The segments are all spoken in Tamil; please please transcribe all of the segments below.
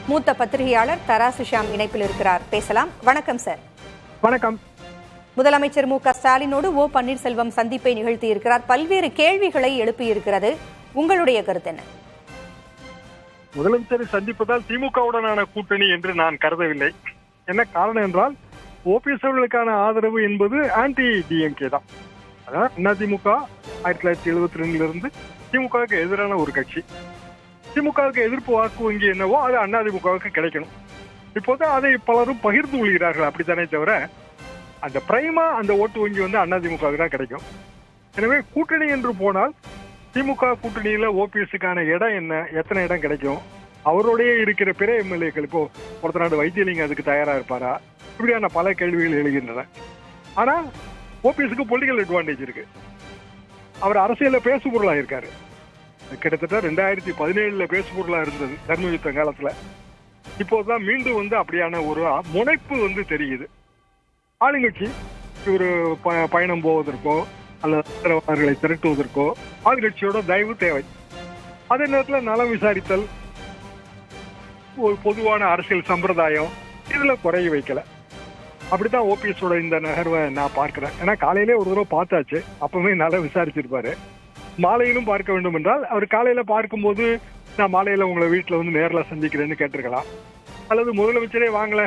மூத்த பத்திரிகையாளர் தராசு ஷியாம் இணைப்பில் இருக்கிறார். பேசலாம். வணக்கம் சார். வணக்கம். முதலமைச்சர் மு.க. ஸ்டாலினோடு ஓ பன்னீர்செல்வம் சந்திப்பை நிகழ்த்தி இருக்கிறார். பல்வேறு கேள்விகளை எழுப்பியிருக்கிறது. உங்களுடைய கருத்து என்ன? முதலமைச்சரை சந்திப்பதால் திமுகவுடனான கூட்டணி என்று நான் கருதவில்லை. என்ன காரணம் என்றால், ஓபிஎஸ் அவர்களுக்கான ஆதரவு என்பது ஆன்டி டிஎம்கே தான். அதாவது அதிமுக 1972 திமுகவுக்கு எதிரான ஒரு கட்சி. திமுகவுக்கு எதிர்ப்பு வாக்கு வங்கி என்னவோ அது அதிமுகவுக்கு கிடைக்கணும். இப்போது அதை பலரும் பகிர்ந்து கொள்கிறார்கள், அப்படித்தானே தவிர அந்த பிரைமா அந்த ஓட்டு வங்கி அதிமுகவுக்கு தான் கிடைக்கும். எனவே கூட்டணி என்று போனால் திமுக கூட்டணியில ஓபிஎஸ்க்கான இடம் என்ன, எத்தனை இடம் கிடைக்கும், அவருடைய இருக்கிற பிற எம்எல்ஏக்கள், இப்போ ஒருத்தநாடு வைத்தியலிங்கம் அதுக்கு தயாரா இருப்பாரா, இப்படியான பல கேள்விகள் எழுகின்றன. ஆனா ஓபிஎஸ்க்கு பொலிட்டிக்கல் அட்வான்டேஜ் இருக்கு. அவர் அரசியல்ல பேசுபொருளா இருக்காரு. கிட்டத்தட்ட 2017 பேசுபொருளா இருந்தது தர்மயுத்த காலத்துல. இப்போதான் மீண்டும் அப்படியான ஒரு முனைப்பு தெரியுது. ஆளுங்கட்சி ஒரு பயணம் போவதற்கோ அல்லது அவர்களை திரட்டுவதற்கோ ஆளுங்கட்சியோட தயவு தேவை. அதே நேரத்தில் நலம் விசாரித்தல், ஒரு பொதுவான அரசியல் சம்பிரதாயம் இதுல குறைய வைக்கல. அப்படித்தான் ஓபிஎஸோட இந்த நகர்வை நான் பார்க்கிறேன். ஏன்னா காலையிலே ஒரு தடவை பார்த்தாச்சு, அப்பவே நல்லா விசாரிச்சிருப்பாரு. மாலையிலும் பார்க்க வேண்டும் என்றால் அவர் காலையில பார்க்கும்போது நான் மாலையில உங்களை வீட்டுல நேரில் சந்திக்கிறேன்னு கேட்டிருக்கலாம், அல்லது முதலமைச்சரே வாங்கல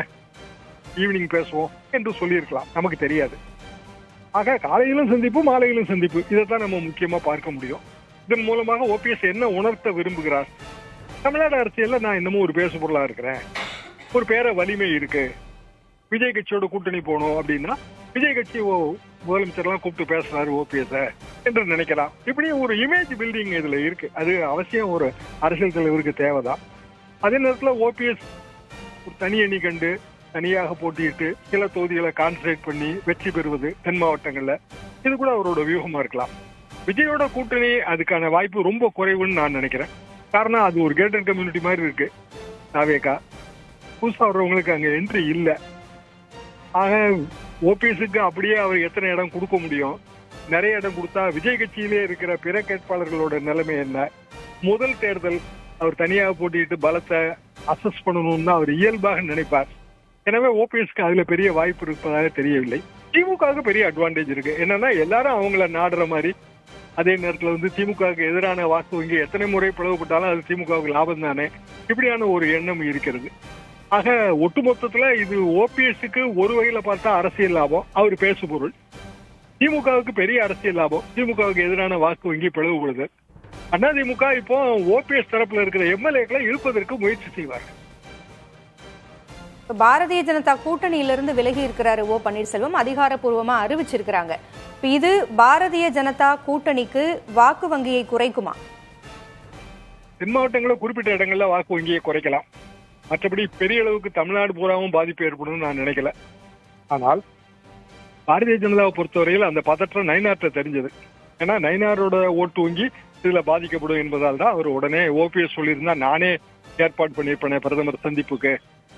ஈவினிங் பேசுவோம் என்று சொல்லியிருக்கலாம், நமக்கு தெரியாது. ஆக காலையிலும் சந்திப்பு மாலையிலும் சந்திப்பு, இதைத்தான் நம்ம முக்கியமா பார்க்க முடியும். இதன் மூலமாக ஓபிஎஸ் என்ன உணர்த்த விரும்புகிறார்? தமிழ்நாடு அரசியல்ல நான் இன்னமும் ஒரு பேசு பொருளா இருக்கிறேன், ஒரு பேர வலிமை இருக்கு, விஜய் கட்சியோட கூட்டணி போகணும் அப்படின்னா விஜய் கட்சி முதலமைச்சர்லாம் கூப்பிட்டு பேசுறாரு ஓபிஎஸ் என்று நினைக்கலாம். இப்படி ஒரு இமேஜ் பில்டிங் இதுல இருக்கு. அது அவசியம் ஒரு அரசியல் தலைவருக்கு தேவைதான். அதே நேரத்தில் ஓபிஎஸ் ஒரு தனி அணி கண்டு தனியாக போட்டியிட்டு சில தொகுதிகளை கான்சன்ட்ரேட் பண்ணி வெற்றி பெறுவது தென் மாவட்டங்கள்ல, இது கூட அவரோட வியூகமா இருக்கலாம். விஜயோட கூட்டணி அதுக்கான வாய்ப்பு ரொம்ப குறைவுன்னு நான் நினைக்கிறேன். காரணம், அது ஒரு கேட்டட் கம்யூனிட்டி மாதிரி இருக்கு. நாவேகா புதுசா வர்றவங்களுக்கு அங்க என்ட்ரி இல்லை. ஆக ஓபிஎஸ்க்கு அப்படியே அவர் எத்தனை இடம் கொடுக்க முடியும்? நிறைய இடம் கொடுத்தா விஜய் கட்சியிலே இருக்கிற பிற கேட்பாளர்களோட நிலைமை என்ன? முதல் தேர்தல் அவர் தனியாக போட்டிட்டு பலத்தை அசஸ் பண்ணணும்னு அவர் இயல்பாக நினைப்பார். எனவே ஓபிஎஸ்க்கு அதுல பெரிய வாய்ப்பு இருப்பதாக தெரியவில்லை. திமுகவுக்கு பெரிய அட்வான்டேஜ் இருக்கு. என்னன்னா எல்லாரும் அவங்கள நாடுற மாதிரி, அதே நேரத்தில் திமுகவுக்கு எதிரான வாக்கு வங்கி எத்தனை முறை பிளவுபட்டாலும் அது திமுகவுக்கு லாபம் தானே, இப்படியான ஒரு எண்ணம் இருக்கிறது. ஆக ஒட்டுமொத்தத்துல இது ஓபிஎஸ்க்கு ஒரு வகையில பார்த்தா அரசியல் லாபம், அவர் பேசு பொருள். திமுகவுக்கு பெரிய அரசியல் லாபம், திமுகவுக்கு எதிரான வாக்கு வங்கி பிளவுபடுது. அதிமுக இப்போ ஓபிஎஸ் தரப்புல இருக்கிற எம்எல்ஏக்களை இழுப்பதற்கு முயற்சி செய்வார்கள். பாரதிய ஜனதா கூட்டணியிலிருந்து விலகி இருக்கிறாரு ஓ பன்னீர்செல்வம், அதிகாரப்பூர்வமா அறிவிச்சிருக்கிறாங்க. இது பாரதிய ஜனதா கூட்டணிக்கு வாக்கு வங்கியை குறைக்குமா? தென் மாவட்டங்களில் குறிப்பிட்ட இடங்கள்ல வாக்கு வங்கியை குறைக்கலாம். மற்றபடி பெரிய அளவுக்கு தமிழ்நாடு பூராவும் பாதிப்பு ஏற்படும் நான் நினைக்கல. ஆனால் பாரதிய ஜனதாவை பொறுத்தவரையில் அந்த பதற்றம் நயினார்ட்ட தெரிஞ்சது. ஏன்னா நயினாரோட ஓட்டு வங்கி இதுல பாதிக்கப்படும் என்பதால் தான் அவர் உடனே ஓபிஎஸ் சொல்லியிருந்தா நானே ஏற்பாடு பண்ணியிருப்பேன் பிரதமர் சந்திப்புக்கு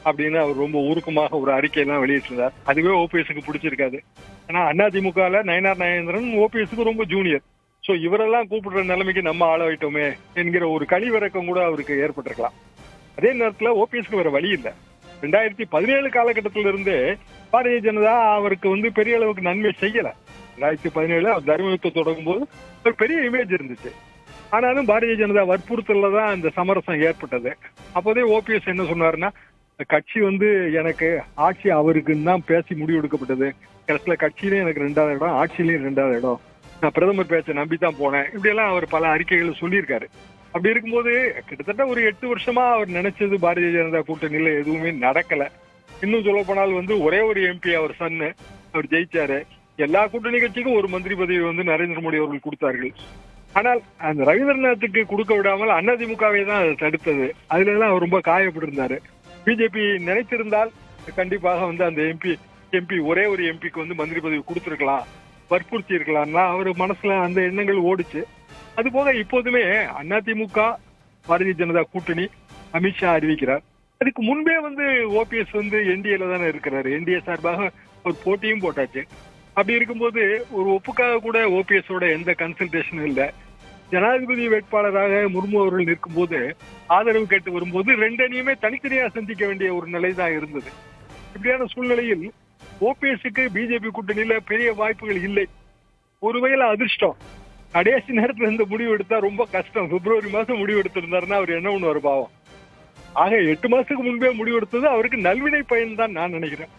அப்படின்னு அவர் ரொம்ப உருக்கமாக ஒரு அறிக்கையெல்லாம் வெளியிட்டிருந்தார். அதுவே ஓபிஎஸ்க்கு பிடிச்சிருக்காது. ஏன்னா அதிமுகல நயினார் நாகேந்திரன் ஓபிஎஸ்க்கு ரொம்ப ஜூனியர். சோ இவரெல்லாம் கூப்பிடுற நிலைமைக்கு நம்ம ஆளாயிட்டோமே என்கிற ஒரு கழிவிறக்கம் கூட அவருக்கு ஏற்பட்டிருக்கலாம். அதே நேரத்துல ஓபிஎஸ்க்கு வேற வழி இல்லை. 2017 காலகட்டத்திலிருந்தே பாரதிய ஜனதா அவருக்கு பெரிய அளவுக்கு நன்மை செய்யல. 2017 அவர் தர்மயுத்தம் தொடங்கும் போது ஒரு பெரிய இமேஜ் இருந்துச்சு. ஆனாலும் பாரதிய ஜனதா வற்புறுத்தல தான் அந்த சமரசம் ஏற்பட்டது. அப்போதே ஓபிஎஸ் என்ன சொன்னாருன்னா, கட்சி எனக்கு ஆட்சி அவருக்குன்னு தான் பேசி முடிவு எடுக்கப்பட்டது. கடைசியில கட்சியிலேயும் எனக்கு 2வது இடம், ஆட்சியிலையும் 2வது இடம், நான் பிரதமர் பேச்சை நம்பித்தான் போனேன், இப்படியெல்லாம் அவர் பல அறிக்கைகள் சொல்லியிருக்காரு. அப்படி இருக்கும்போது கிட்டத்தட்ட ஒரு 8 வருஷமா அவர் நினைச்சது பாரதிய ஜனதா கூட்டணியில எதுவுமே நடக்கல. இன்னும் சொல்ல போனால் ஒரே ஒரு எம்பி அவர் சன்னு அவர் ஜெயிச்சாரு. எல்லா கூட்டணி கட்சிக்கும் ஒரு மந்திரி பதவி நரேந்திர மோடி அவர்கள் கொடுத்தார்கள். ஆனால் அந்த ரவீந்திரநாத்துக்கு கொடுக்க விடாமல் அதிமுகவை தான் அதை தடுத்தது. அதுல எல்லாம் அவர் ரொம்ப காயப்பட்டிருந்தாரு. பிஜேபி நினைத்திருந்தால் கண்டிப்பாக அந்த எம்பி ஒரே ஒரு எம்பிக்கு மந்திரி பதவி கொடுத்திருக்கலாம், வற்புறுத்தி இருக்கலாம்னா அவர் மனசுல அந்த எண்ணங்கள் ஓடிச்சு. அது போக இப்போதுமே அதிமுக பாரதிய ஜனதா கூட்டணி அமித்ஷா அறிவிக்கிறார். அதுக்கு முன்பே ஓபிஎஸ் என்டிஏல தானே இருக்கிறாரு. என்டிஏ சார்பாக ஒரு போட்டியும் போட்டாச்சு. அப்படி இருக்கும்போது ஒரு ஒப்புக்காக கூட ஓபிஎஸோட எந்த கன்சல்டேஷனும் இல்லை. ஜனாதிபதி வேட்பாளராக முர்மு அவர்கள் நிற்கும் போது ஆதரவு கேட்டு வரும்போது ரெண்டு அணியுமே தனித்தனியா சந்திக்க வேண்டிய ஒரு நிலை தான் இருந்தது. இப்படியான சூழ்நிலையில் ஓபிஎஸ்க்கு பிஜேபி கூட்டணியில பெரிய வாய்ப்புகள் இல்லை. ஒருவேளை அதிர்ஷ்டம் கடைசி நேரத்துல இந்த முடிவு எடுத்தா ரொம்ப கஷ்டம். பிப்ரவரி மாசம் முடிவு எடுத்திருந்தாருன்னா அவர் என்ன பண்ணுவார் பாவம். ஆக 8 மாசத்துக்கு முன்பே முடிவு எடுத்தது அவருக்கு நல்வினை பயன் தான் நான் நினைக்கிறேன்.